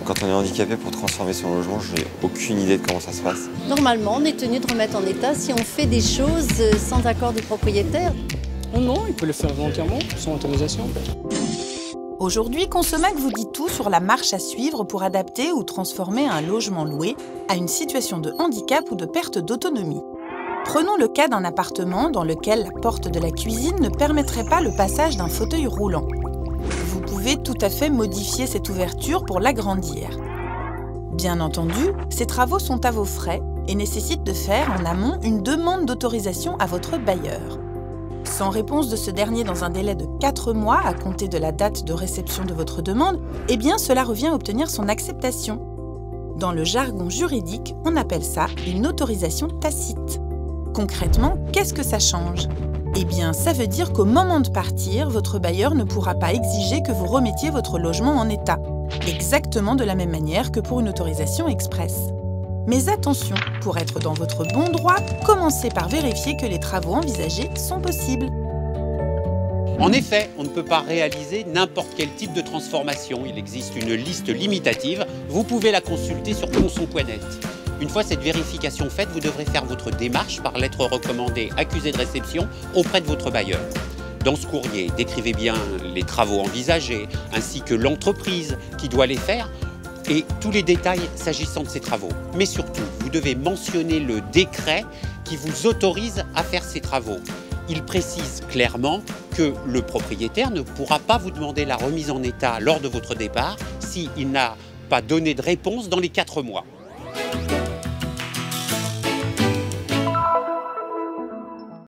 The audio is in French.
Quand on est handicapé, pour transformer son logement, je n'ai aucune idée de comment ça se passe. Normalement, on est tenu de remettre en état si on fait des choses sans accord du propriétaire. Non, il peut le faire volontairement, sans autorisation. Aujourd'hui, Consomac vous dit tout sur la marche à suivre pour adapter ou transformer un logement loué à une situation de handicap ou de perte d'autonomie. Prenons le cas d'un appartement dans lequel la porte de la cuisine ne permettrait pas le passage d'un fauteuil roulant. Vous pouvez tout à fait modifier cette ouverture pour l'agrandir. Bien entendu, ces travaux sont à vos frais et nécessitent de faire en amont une demande d'autorisation à votre bailleur. Sans réponse de ce dernier dans un délai de 4 mois à compter de la date de réception de votre demande, eh bien cela revient à obtenir son acceptation. Dans le jargon juridique, on appelle ça une autorisation tacite. Concrètement, qu'est-ce que ça change ? Eh bien, ça veut dire qu'au moment de partir, votre bailleur ne pourra pas exiger que vous remettiez votre logement en état, exactement de la même manière que pour une autorisation express. Mais attention, pour être dans votre bon droit, commencez par vérifier que les travaux envisagés sont possibles. En effet, on ne peut pas réaliser n'importe quel type de transformation. Il existe une liste limitative, vous pouvez la consulter sur conson.net. Une fois cette vérification faite, vous devrez faire votre démarche par lettre recommandée accusée de réception auprès de votre bailleur. Dans ce courrier, décrivez bien les travaux envisagés, ainsi que l'entreprise qui doit les faire, et tous les détails s'agissant de ces travaux. Mais surtout, vous devez mentionner le décret qui vous autorise à faire ces travaux. Il précise clairement que le propriétaire ne pourra pas vous demander la remise en état lors de votre départ s'il n'a pas donné de réponse dans les 4 mois.